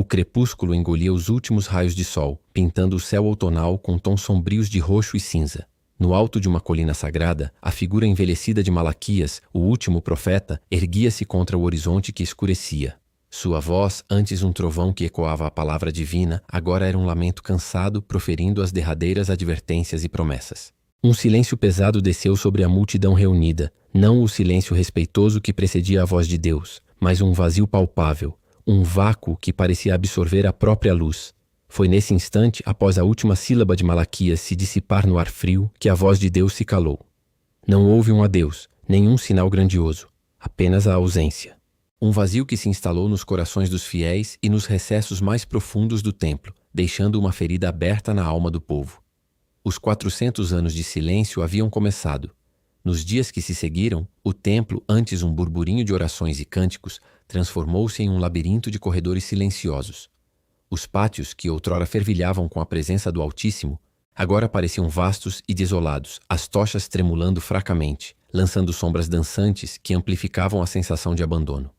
O crepúsculo engolia os últimos raios de sol, pintando o céu outonal com tons sombrios de roxo e cinza. No alto de uma colina sagrada, a figura envelhecida de Malaquias, o último profeta, erguia-se contra o horizonte que escurecia. Sua voz, antes um trovão que ecoava a palavra divina, agora era um lamento cansado, proferindo as derradeiras advertências e promessas. Um silêncio pesado desceu sobre a multidão reunida, não o silêncio respeitoso que precedia a voz de Deus, mas um vazio palpável, um vácuo que parecia absorver a própria luz. Foi nesse instante, após a última sílaba de Malaquias se dissipar no ar frio, que a voz de Deus se calou. Não houve um adeus, nenhum sinal grandioso, apenas a ausência. Um vazio que se instalou nos corações dos fiéis e nos recessos mais profundos do templo, deixando uma ferida aberta na alma do povo. Os 400 anos de silêncio haviam começado. Nos dias que se seguiram, o templo, antes um burburinho de orações e cânticos, transformou-se em um labirinto de corredores silenciosos. Os pátios, que outrora fervilhavam com a presença do Altíssimo, agora pareciam vastos e desolados, as tochas tremulando fracamente, lançando sombras dançantes que amplificavam a sensação de abandono.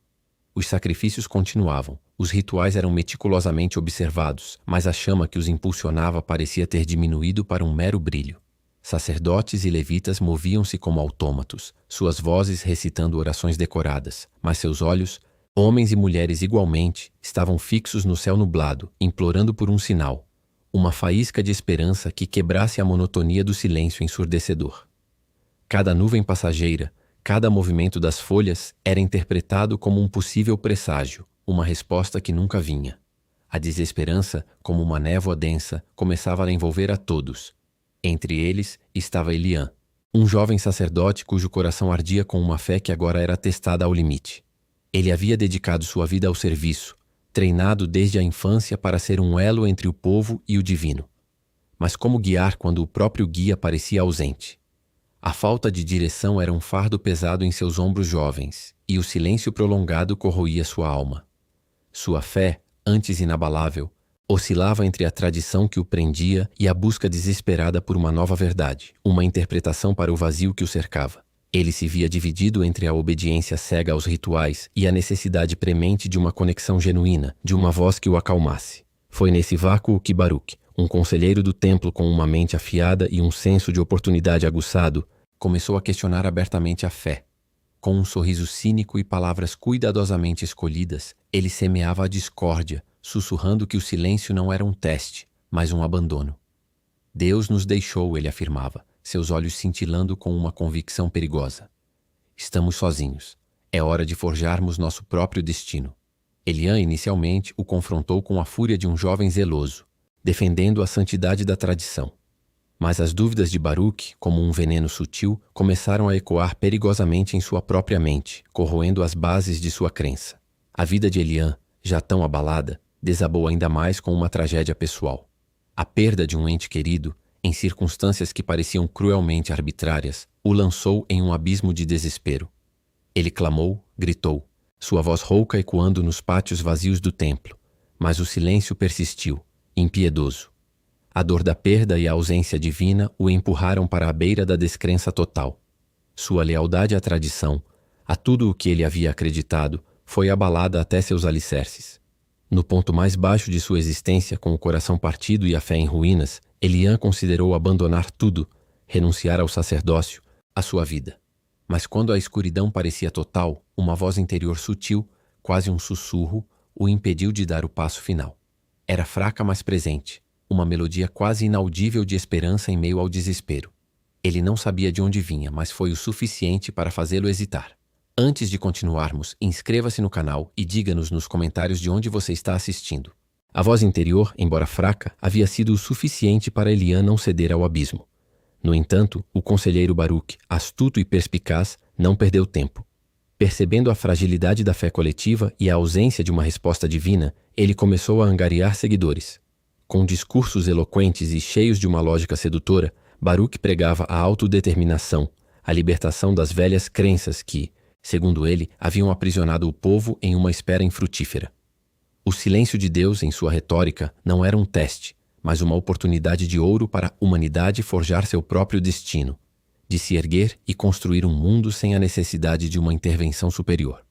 Os sacrifícios continuavam, os rituais eram meticulosamente observados, mas a chama que os impulsionava parecia ter diminuído para um mero brilho. Sacerdotes e levitas moviam-se como autômatos, suas vozes recitando orações decoradas, mas seus olhos, homens e mulheres igualmente, estavam fixos no céu nublado, implorando por um sinal, uma faísca de esperança que quebrasse a monotonia do silêncio ensurdecedor. Cada nuvem passageira, cada movimento das folhas era interpretado como um possível presságio, uma resposta que nunca vinha. A desesperança, como uma névoa densa, começava a envolver a todos. Entre eles estava Eliã, um jovem sacerdote cujo coração ardia com uma fé que agora era testada ao limite. Ele havia dedicado sua vida ao serviço, treinado desde a infância para ser um elo entre o povo e o divino. Mas como guiar quando o próprio guia parecia ausente? A falta de direção era um fardo pesado em seus ombros jovens, e o silêncio prolongado corroía sua alma. Sua fé, antes inabalável, oscilava entre a tradição que o prendia e a busca desesperada por uma nova verdade, uma interpretação para o vazio que o cercava. Ele se via dividido entre a obediência cega aos rituais e a necessidade premente de uma conexão genuína, de uma voz que o acalmasse. Foi nesse vácuo que Baruque, um conselheiro do templo com uma mente afiada e um senso de oportunidade aguçado, começou a questionar abertamente a fé. Com um sorriso cínico e palavras cuidadosamente escolhidas, ele semeava a discórdia, sussurrando que o silêncio não era um teste, mas um abandono. Deus nos deixou, ele afirmava, seus olhos cintilando com uma convicção perigosa. Estamos sozinhos. É hora de forjarmos nosso próprio destino. Eliã inicialmente o confrontou com a fúria de um jovem zeloso, defendendo a santidade da tradição. Mas as dúvidas de Baruque, como um veneno sutil, começaram a ecoar perigosamente em sua própria mente, corroendo as bases de sua crença. A vida de Eliã, já tão abalada, desabou ainda mais com uma tragédia pessoal. A perda de um ente querido, em circunstâncias que pareciam cruelmente arbitrárias, o lançou em um abismo de desespero. Ele clamou, gritou, sua voz rouca ecoando nos pátios vazios do templo, mas o silêncio persistiu, impiedoso. A dor da perda e a ausência divina o empurraram para a beira da descrença total. Sua lealdade à tradição, a tudo o que ele havia acreditado, foi abalada até seus alicerces. No ponto mais baixo de sua existência, com o coração partido e a fé em ruínas, Eliã considerou abandonar tudo, renunciar ao sacerdócio, à sua vida. Mas quando a escuridão parecia total, uma voz interior sutil, quase um sussurro, o impediu de dar o passo final. Era fraca, mas presente. Uma melodia quase inaudível de esperança em meio ao desespero. Ele não sabia de onde vinha, mas foi o suficiente para fazê-lo hesitar. Antes de continuarmos, inscreva-se no canal e diga-nos nos comentários de onde você está assistindo. A voz interior, embora fraca, havia sido o suficiente para Eliã não ceder ao abismo. No entanto, o conselheiro Baruque, astuto e perspicaz, não perdeu tempo. Percebendo a fragilidade da fé coletiva e a ausência de uma resposta divina, ele começou a angariar seguidores. Com discursos eloquentes e cheios de uma lógica sedutora, Baruque pregava a autodeterminação, a libertação das velhas crenças que, segundo ele, haviam aprisionado o povo em uma espera infrutífera. O silêncio de Deus em sua retórica não era um teste, mas uma oportunidade de ouro para a humanidade forjar seu próprio destino, de se erguer e construir um mundo sem a necessidade de uma intervenção superior.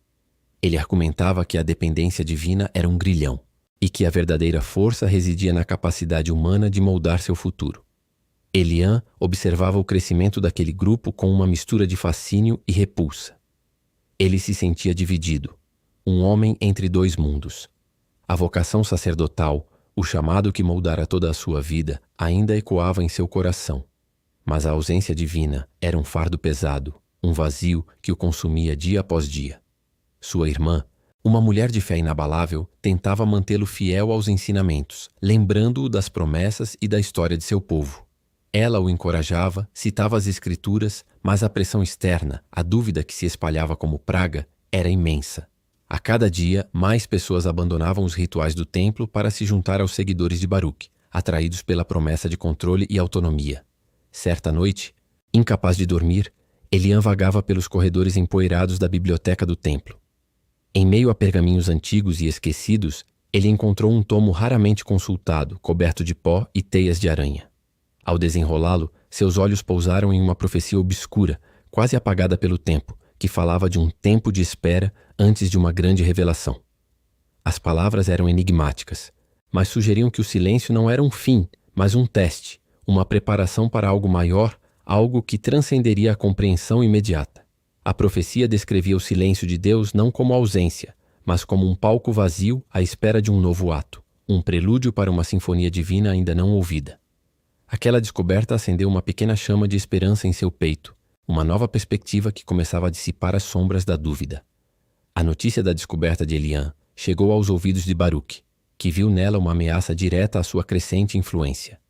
Ele argumentava que a dependência divina era um grilhão. e que a verdadeira força residia na capacidade humana de moldar seu futuro. Eliã observava o crescimento daquele grupo com uma mistura de fascínio e repulsa. Ele se sentia dividido, um homem entre dois mundos. A vocação sacerdotal, o chamado que moldara toda a sua vida, ainda ecoava em seu coração. Mas a ausência divina era um fardo pesado, um vazio que o consumia dia após dia. Sua irmã, uma mulher de fé inabalável, tentava mantê-lo fiel aos ensinamentos, lembrando-o das promessas e da história de seu povo. Ela o encorajava, citava as escrituras, mas a pressão externa, a dúvida que se espalhava como praga, era imensa. A cada dia, mais pessoas abandonavam os rituais do templo para se juntar aos seguidores de Baruque, atraídos pela promessa de controle e autonomia. Certa noite, incapaz de dormir, Eliã vagava pelos corredores empoeirados da biblioteca do templo. Em meio a pergaminhos antigos e esquecidos, ele encontrou um tomo raramente consultado, coberto de pó e teias de aranha. Ao desenrolá-lo, seus olhos pousaram em uma profecia obscura, quase apagada pelo tempo, que falava de um tempo de espera antes de uma grande revelação. As palavras eram enigmáticas, mas sugeriam que o silêncio não era um fim, mas um teste, uma preparação para algo maior, algo que transcenderia a compreensão imediata. A profecia descrevia o silêncio de Deus não como ausência, mas como um palco vazio à espera de um novo ato, um prelúdio para uma sinfonia divina ainda não ouvida. Aquela descoberta acendeu uma pequena chama de esperança em seu peito, uma nova perspectiva que começava a dissipar as sombras da dúvida. A notícia da descoberta de Eliã chegou aos ouvidos de Baruque, que viu nela uma ameaça direta à sua crescente influência.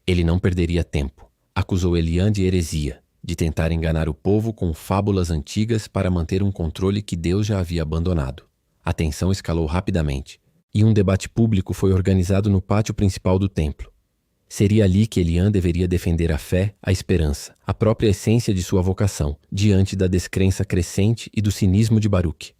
Ele não perderia tempo. Acusou Eliã de heresia, de tentar enganar o povo com fábulas antigas para manter um controle que Deus já havia abandonado. A tensão escalou rapidamente, e um debate público foi organizado no pátio principal do templo. Seria ali que Eliã deveria defender a fé, a esperança, a própria essência de sua vocação, diante da descrença crescente e do cinismo de Baruque.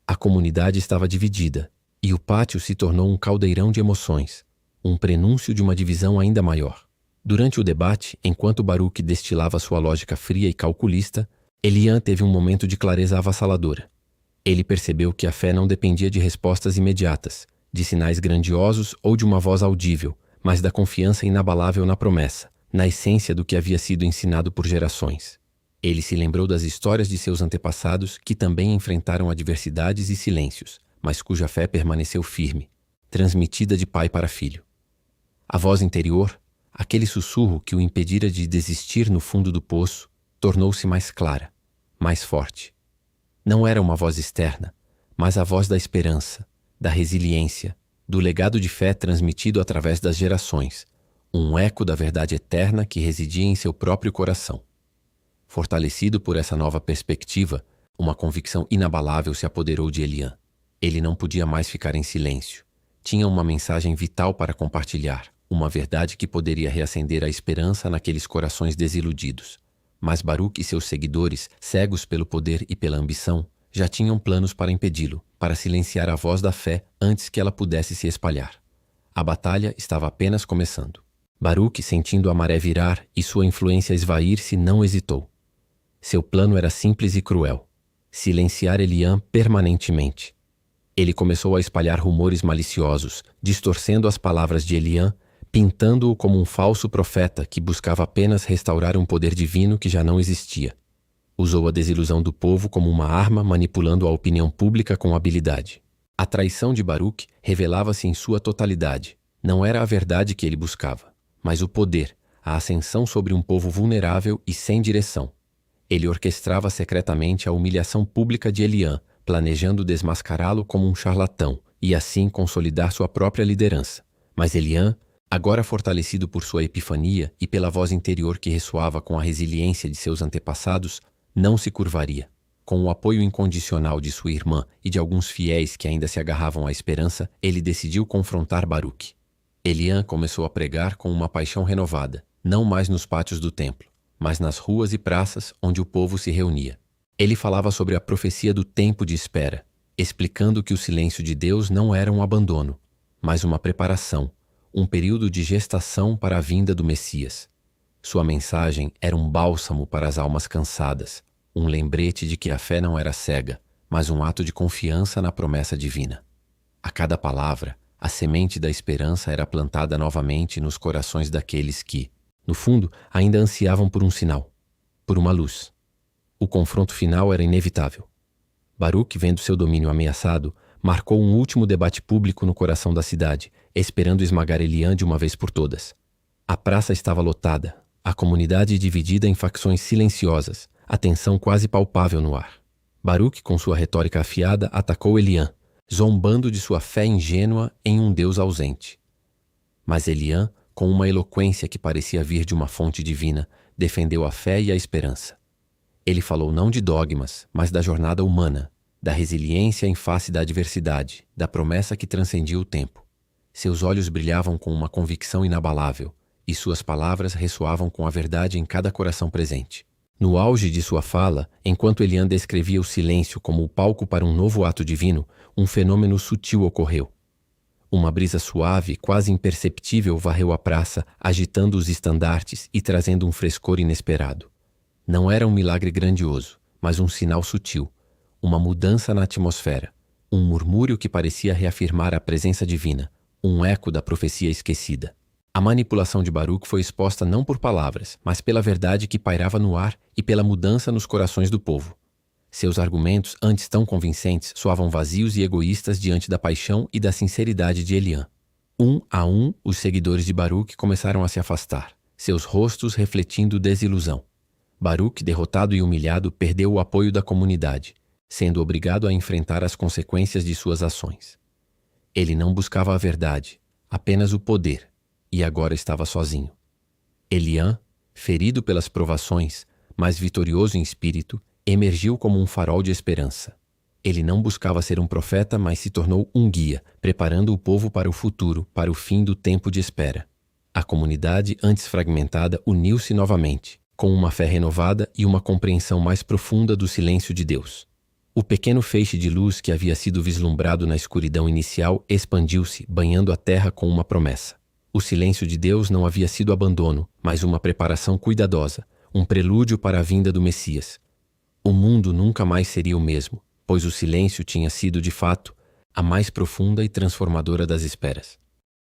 A comunidade estava dividida, e o pátio se tornou um caldeirão de emoções, um prenúncio de uma divisão ainda maior. Durante o debate, enquanto Baruque destilava sua lógica fria e calculista, Eliã teve um momento de clareza avassaladora. Ele percebeu que a fé não dependia de respostas imediatas, de sinais grandiosos ou de uma voz audível, mas da confiança inabalável na promessa, na essência do que havia sido ensinado por gerações. Ele se lembrou das histórias de seus antepassados que também enfrentaram adversidades e silêncios, mas cuja fé permaneceu firme, transmitida de pai para filho. A voz interior, aquele sussurro que o impedira de desistir no fundo do poço, tornou-se mais clara, mais forte. Não era uma voz externa, mas a voz da esperança, da resiliência, do legado de fé transmitido através das gerações, um eco da verdade eterna que residia em seu próprio coração. Fortalecido por essa nova perspectiva, uma convicção inabalável se apoderou de Eliã. Ele não podia mais ficar em silêncio. Tinha uma mensagem vital para compartilhar, uma verdade que poderia reacender a esperança naqueles corações desiludidos. Mas Baruque e seus seguidores, cegos pelo poder e pela ambição, já tinham planos para impedi-lo, para silenciar a voz da fé antes que ela pudesse se espalhar. A batalha estava apenas começando. Baruque, sentindo a maré virar e sua influência esvair-se, não hesitou. Seu plano era simples e cruel: silenciar Eliã permanentemente. Ele começou a espalhar rumores maliciosos, distorcendo as palavras de Eliã, pintando-o como um falso profeta que buscava apenas restaurar um poder divino que já não existia. Usou a desilusão do povo como uma arma, manipulando a opinião pública com habilidade. A traição de Baruque revelava-se em sua totalidade. Não era a verdade que ele buscava, mas o poder, a ascensão sobre um povo vulnerável e sem direção. Ele orquestrava secretamente a humilhação pública de Eliã, planejando desmascará-lo como um charlatão e assim consolidar sua própria liderança. Mas Eliã, agora fortalecido por sua epifania e pela voz interior que ressoava com a resiliência de seus antepassados, não se curvaria. Com o apoio incondicional de sua irmã e de alguns fiéis que ainda se agarravam à esperança, ele decidiu confrontar Baruque. Eliã começou a pregar com uma paixão renovada, não mais nos pátios do templo, mas nas ruas e praças onde o povo se reunia. Ele falava sobre a profecia do tempo de espera, explicando que o silêncio de Deus não era um abandono, mas uma preparação, um período de gestação para a vinda do Messias. Sua mensagem era um bálsamo para as almas cansadas, um lembrete de que a fé não era cega, mas um ato de confiança na promessa divina. A cada palavra, A semente da esperança era plantada novamente nos corações daqueles que, no fundo, ainda ansiavam por um sinal, por uma luz. O confronto final era inevitável. Baruque, vendo seu domínio ameaçado, marcou um último debate público no coração da cidade, esperando esmagar Eliã de uma vez por todas. A praça estava lotada, a comunidade dividida em facções silenciosas, a tensão quase palpável no ar. Baruque, com sua retórica afiada, atacou Eliã, zombando de sua fé ingênua em um Deus ausente. Mas Eliã, com uma eloquência que parecia vir de uma fonte divina, defendeu a fé e a esperança. Ele falou não de dogmas, mas da jornada humana, da resiliência em face da adversidade, da promessa que transcendia o tempo. Seus olhos brilhavam com uma convicção inabalável, e suas palavras ressoavam com a verdade em cada coração presente. No auge de sua fala, enquanto Eliã descrevia o silêncio como o palco para um novo ato divino, um fenômeno sutil ocorreu. Uma brisa suave, quase imperceptível, varreu a praça, agitando os estandartes e trazendo um frescor inesperado. Não era um milagre grandioso, mas um sinal sutil, uma mudança na atmosfera, um murmúrio que parecia reafirmar a presença divina, um eco da profecia esquecida. A manipulação de Baruque foi exposta não por palavras, mas pela verdade que pairava no ar e pela mudança nos corações do povo. Seus argumentos, antes tão convincentes, soavam vazios e egoístas diante da paixão e da sinceridade de Eliã. Um a um, os seguidores de Baruque começaram a se afastar, seus rostos refletindo desilusão. Baruque, derrotado e humilhado, perdeu o apoio da comunidade, sendo obrigado a enfrentar as consequências de suas ações. Ele não buscava a verdade, apenas o poder, e agora estava sozinho. Eliã, ferido pelas provações, mas vitorioso em espírito, emergiu como um farol de esperança. Ele não buscava ser um profeta, mas se tornou um guia, preparando o povo para o futuro, para o fim do tempo de espera. A comunidade, antes fragmentada, uniu-se novamente, com uma fé renovada e uma compreensão mais profunda do silêncio de Deus. O pequeno feixe de luz que havia sido vislumbrado na escuridão inicial expandiu-se, banhando a terra com uma promessa. O silêncio de Deus não havia sido abandono, mas uma preparação cuidadosa, um prelúdio para a vinda do Messias. O mundo nunca mais seria o mesmo, pois o silêncio tinha sido, de fato, a mais profunda e transformadora das esperas.